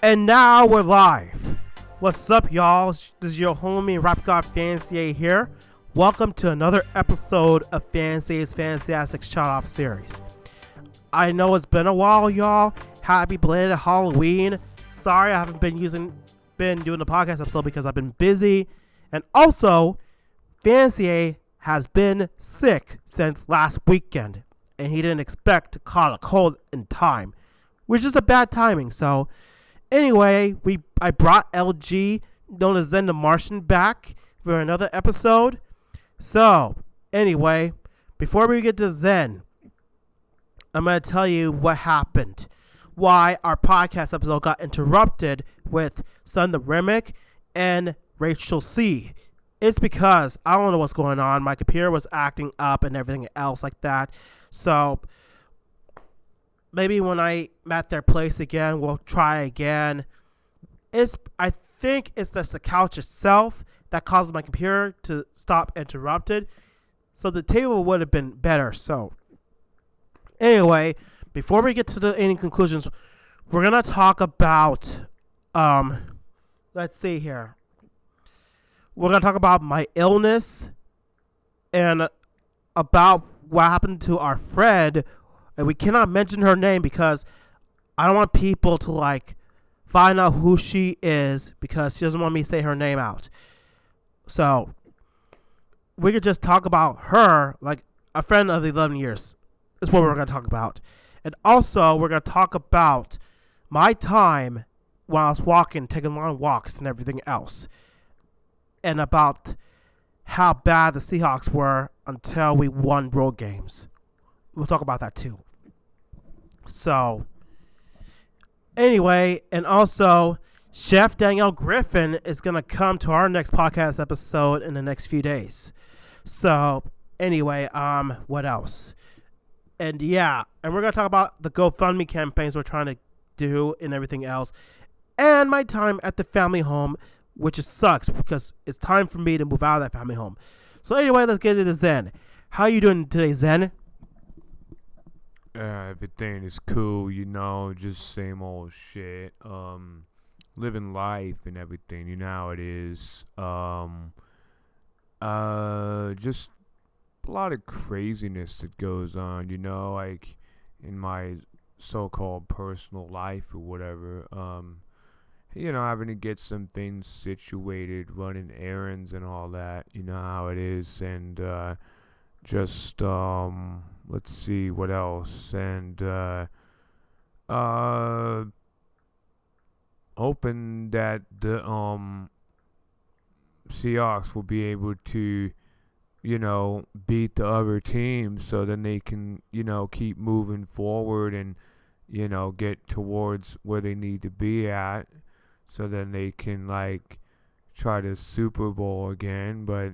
And now we're live. What's up, y'all? This is your homie Rap God Fancy here. Welcome to another episode of Fancy's Fantasyastic Shout-Off Series. I know it's been a while, y'all. Happy belated Halloween. Sorry I haven't been doing the podcast episode because I've been busy. And also, Fancy has been sick since last weekend. And he didn't expect to caught a cold in time, which is a bad timing. So, anyway, I brought LG, known as Zen D'Mar-Shin, back for another episode. So, anyway, before we get to Zen, I'm going to tell you what happened. Why our podcast episode got interrupted with Son the Remick and Rachel C. It's because I don't know what's going on. My computer was acting up and everything else like that. So, maybe when I'm at their place again, we'll try again. I think it's just the couch itself that causes my computer to stop interrupted. So the table would have been better. So anyway, before we get to any conclusions, we're going to talk about, let's see here. We're going to talk about my illness and about what happened to our friend. And we cannot mention her name because I don't want people to find out who she is because she doesn't want me to say her name out. So we could just talk about her, like a friend of 11 years. Is what we're going to talk about. And also we're going to talk about my time when I was walking, taking long walks and everything else. And about how bad the Seahawks were until we won road games. We'll talk about that too. So, anyway, and also, Chef Daniele Griffin is going to come to our next podcast episode in the next few days. So, anyway, what else? And yeah, and we're going to talk about the GoFundMe campaigns we're trying to do and everything else. And my time at the family home, which sucks because it's time for me to move out of that family home. So anyway, let's get into Zen. How you doing today, Zen? Everything is cool, just same old shit. Living life and everything, you know how it is. Just a lot of craziness that goes on, like in my so-called personal life or whatever. Having to get some things situated, running errands and all that, you know how it is, and just let's see what else, and hoping that the Seahawks will be able to beat the other teams so then they can keep moving forward and get towards where they need to be at, so then they can try to Super Bowl again. But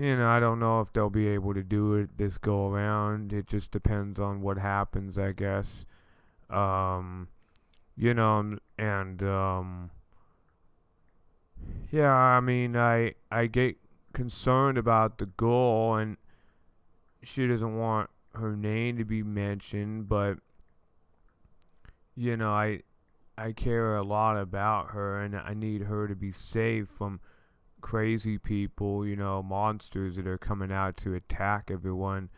I don't know if they'll be able to do it this go around. It just depends on what happens, I guess. Yeah, I mean, I get concerned about the goal, and she doesn't want her name to be mentioned, but I care a lot about her, and I need her to be safe from crazy people, monsters that are coming out to attack everyone.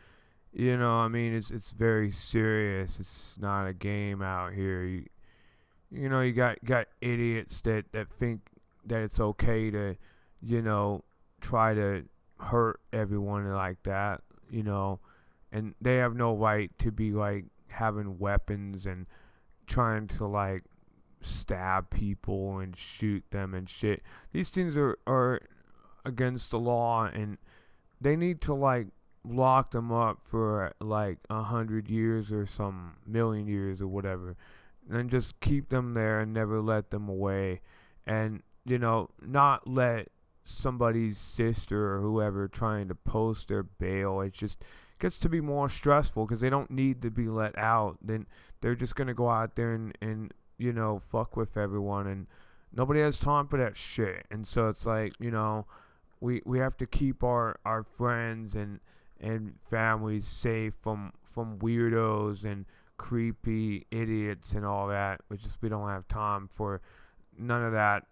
It's very serious. It's not a game out here. You got idiots that think that it's okay to, try to hurt everyone like that, and they have no right to be having weapons and trying to stab people and shoot them and shit. These things are against the law, and they need to lock them up for 100 years or some million years or whatever, and just keep them there and never let them away, and not let somebody's sister or whoever trying to post their bail. It just gets to be more stressful because they don't need to be let out. Then they're just gonna go out there and fuck with everyone, and nobody has time for that shit. And so it's we have to keep our friends and families safe from weirdos and creepy idiots and all that. We don't have time for none of that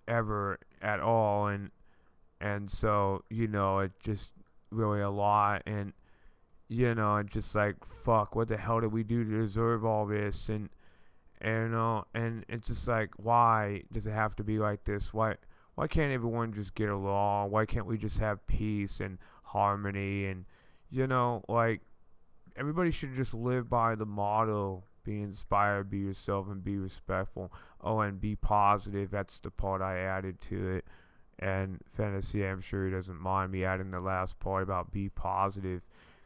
ever at all. And so, it just really a lot. And, it's just like, fuck, what the hell did we do to deserve all this? And and it's just like, why does it have to be like this? Why can't everyone just get along? Why can't we just have peace and harmony? And, like, everybody should just live by the motto, be inspired, be yourself, and be respectful. Oh, and be positive. That's the part I added to it. And Fantasy, I'm sure he doesn't mind me adding the last part about be positive,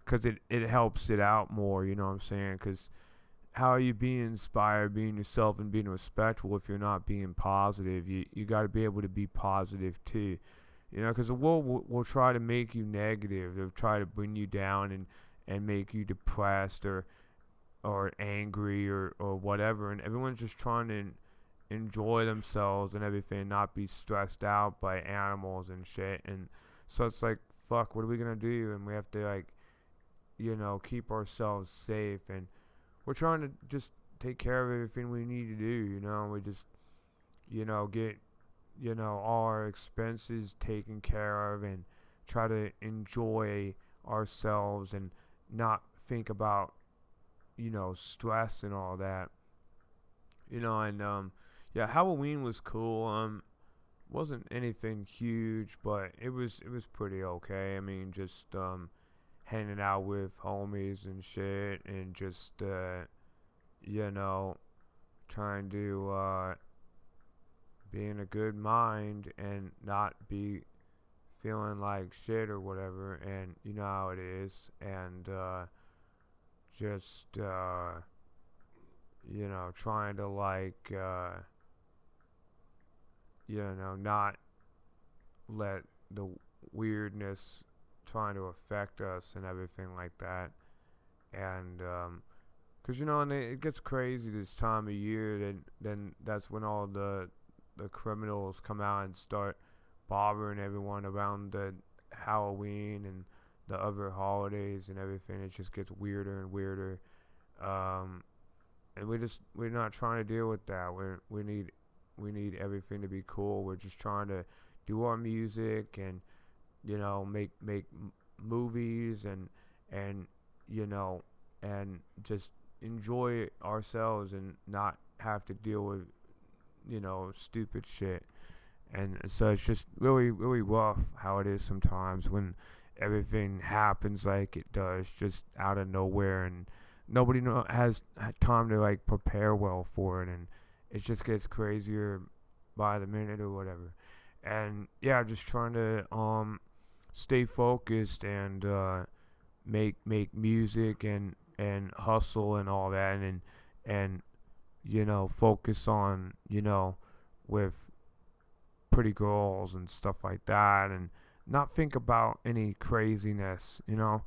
because it helps it out more, you know what I'm saying? Because how are you being inspired, being yourself, and being respectful if you're not being positive? You got to be able to be positive too, because the world will try to make you negative. They'll try to bring you down and make you depressed or angry or whatever. And everyone's just trying to enjoy themselves and everything, not be stressed out by animals and shit. And so it's like, fuck, what are we gonna do? And we have to, like, keep ourselves safe. And we're trying to just take care of everything we need to do. We just get all our expenses taken care of and try to enjoy ourselves and not think about stress and all that. And yeah, Halloween was cool. Wasn't anything huge, but it was pretty okay. I mean, just hanging out with homies and shit, and just trying to be in a good mind and not be feeling like shit or whatever. And you know how it is. And just trying to, like, not let the weirdness trying to affect us and everything like that. And because and it gets crazy this time of year, then that's when all the criminals come out and start bothering everyone around the Halloween and the other holidays and everything. It just gets weirder and weirder. And we're not trying to deal with that. We need everything to be cool. We're just trying to do our music and make movies and and just enjoy ourselves and not have to deal with stupid shit. And so it's just really, really rough how it is sometimes when everything happens like it does, just out of nowhere, and nobody has time to, like, prepare well for it, and it just gets crazier by the minute or whatever. And yeah, just trying to stay focused and make music and hustle and all that, and focus on with pretty girls and stuff like that, and not think about any craziness, not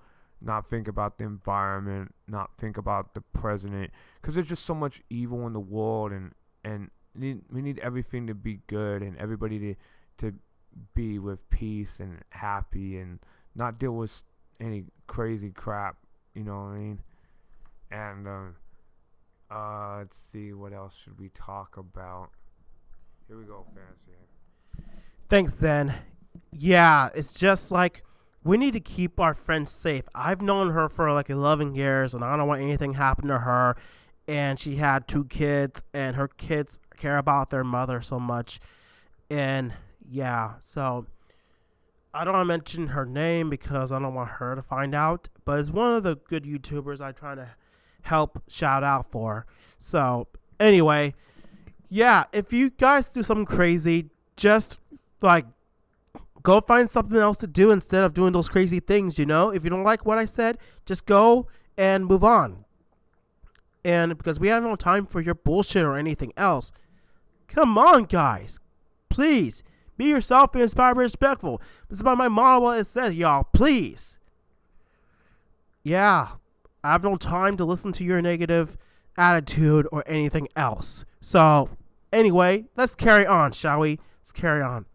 think about the environment, not think about the president, because there's just so much evil in the world, and we need everything to be good and everybody to be with peace and happy and not deal with any crazy crap, you know what I mean? And let's see, what else should we talk about? Here we go, Fantasy. Thanks, Zen. Yeah, it's just like, we need to keep our friends safe. I've known her for like 11 years, and I don't want anything happen to her. And she had 2 kids, and her kids care about their mother so much. And yeah, so I don't want to mention her name because I don't want her to find out. But it's one of the good YouTubers I try to help shout out for. So anyway, yeah, if you guys do something crazy, just like go find something else to do instead of doing those crazy things, If you don't like what I said, just go and move on. And because we have no time for your bullshit or anything else. Come on, guys. Please, be yourself, be inspired, be respectful. This is about my motto, what it says, y'all. Please. Yeah, I have no time to listen to your negative attitude or anything else. So, anyway, let's carry on, shall we? Let's carry on.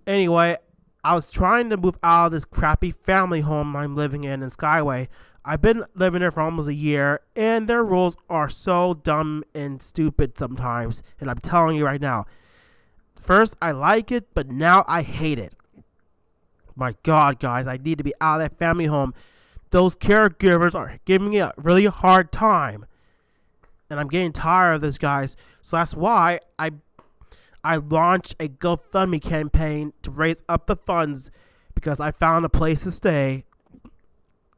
Anyway, I was trying to move out of this crappy family home I'm living in Skyway. I've been living there for almost a year, and their rules are so dumb and stupid sometimes. And I'm telling you right now, first I like it, but now I hate it. My God, guys, I need to be out of that family home. Those caregivers are giving me a really hard time, and I'm getting tired of this, guys. So that's why I launched a GoFundMe campaign to raise up the funds because I found a place to stay,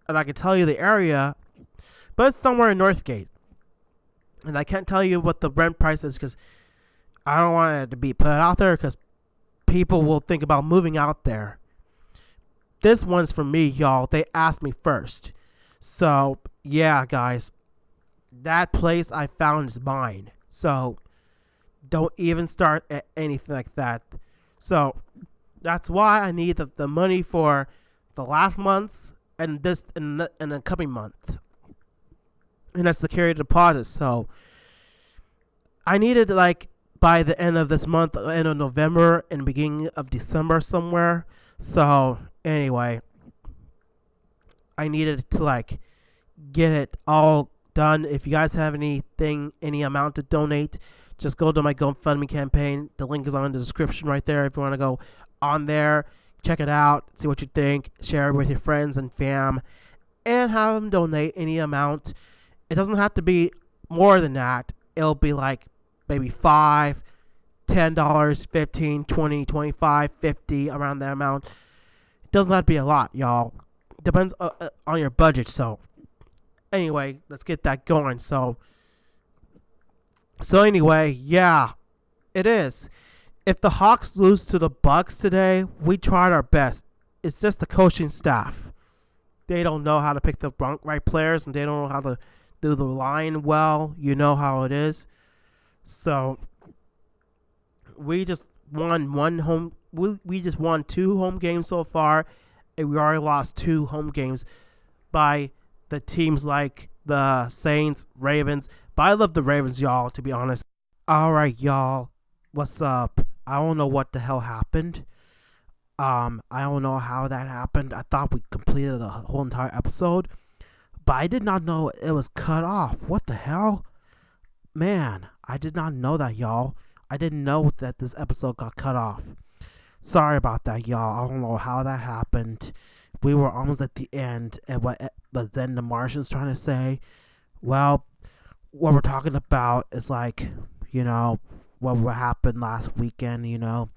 and I can tell you the area, but it's somewhere in Northgate, and I can't tell you what the rent price is because I don't want it to be put out there because people will think about moving out there. This one's for me, y'all. They asked me first. So, yeah, guys. That place I found is mine. So, don't even start at anything like that. So, that's why I need the money for the last months and the coming month. And that's security deposit. So, I needed, like, by the end of this month, end of November, and beginning of December somewhere. So, anyway, I needed to, like, get it all done. If you guys have any amount to donate, just go to my GoFundMe campaign. The link is on the description right there. If you want to go on there, check it out, see what you think, share it with your friends and fam, and have them donate any amount. It doesn't have to be more than that. It'll be like maybe $5, $10, $15, $20, $25, $50, around that amount. It doesn't have to be a lot, y'all. Depends on your budget. So anyway, let's get that going. So anyway, yeah, it is. If the Hawks lose to the Bucks today, we tried our best. It's just the coaching staff. They don't know how to pick the right players, and they don't know how to do the line well. You know how it is. So we just won one home. We just won 2 home games so far, and we already lost 2 home games by the teams like the Saints, Ravens. But I love the Ravens, y'all, to be honest. All right, y'all. What's up? I don't know what the hell happened. I don't know how that happened. I thought we completed the whole entire episode, but I did not know it was cut off. What the hell? Man, I did not know that, y'all. I didn't know that this episode got cut off. Sorry about that, y'all. I don't know how that happened. We were almost at the end, and what Zen D'Mar-Shin's trying to say, well, what we're talking about is like, what happened last weekend,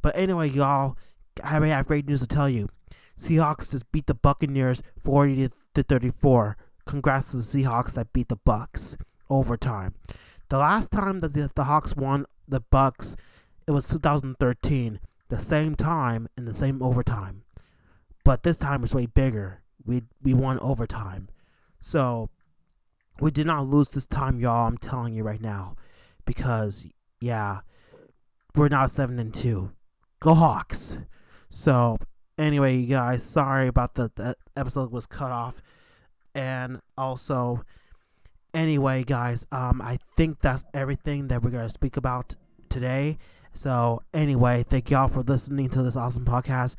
But anyway, y'all, I have great news to tell you. Seahawks just beat the Buccaneers 40-34. Congrats to the Seahawks that beat the Bucks overtime. The last time that the Hawks won the Bucks, it was 2013. The same time in the same overtime. But this time it's way bigger. We won overtime. So we did not lose this time, y'all. I'm telling you right now. Because, yeah, we're now 7-2. Go Hawks. So anyway, you guys, sorry about the episode was cut off. And also, anyway, guys, I think that's everything that we're going to speak about today. So anyway, thank y'all for listening to this awesome podcast.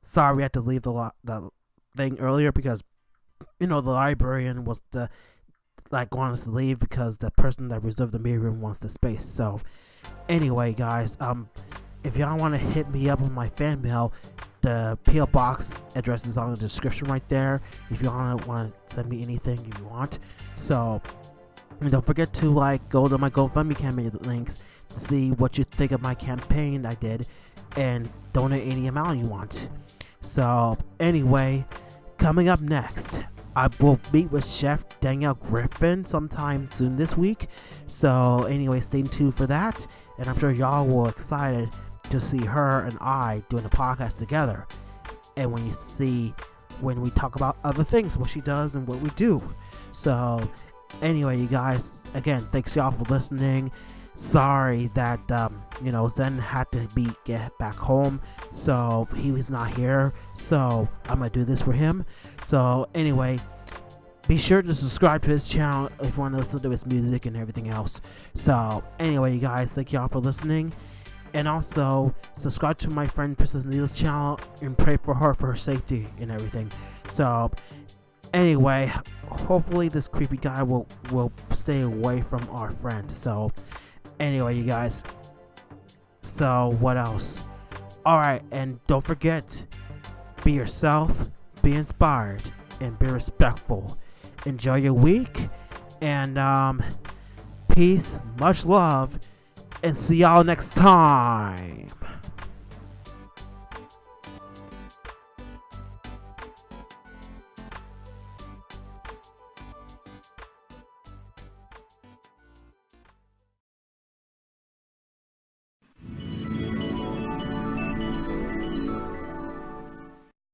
Sorry we had to leave the thing earlier because, the librarian was want us to leave because the person that reserved the meeting room wants the space. So anyway, guys, if y'all want to hit me up on my fan mail, the PO box address is on the description right there. If you want to send me anything you want. So don't forget to go to my GoFundMe campaign links to see what you think of my campaign I did and donate any amount you want. So anyway, coming up next, I will meet with Chef Daniele Griffin sometime soon this week. So anyway, stay tuned for that. And I'm sure y'all will excited to see her and I doing a podcast together. And when we talk about other things, what she does and what we do. So anyway, you guys, again, thanks y'all for listening. Sorry that, Zen had to get back home, so he was not here, so I'm going to do this for him. So anyway, be sure to subscribe to his channel if you want to listen to his music and everything else. So anyway, you guys, thank y'all for listening. And also, subscribe to my friend Princess Needle's channel and pray for her safety and everything. So Anyway, hopefully this creepy guy will stay away from our friend. So anyway, you guys. So what else? Alright, and don't forget, be yourself, be inspired, and be respectful. Enjoy your week, and peace, much love, and see y'all next time.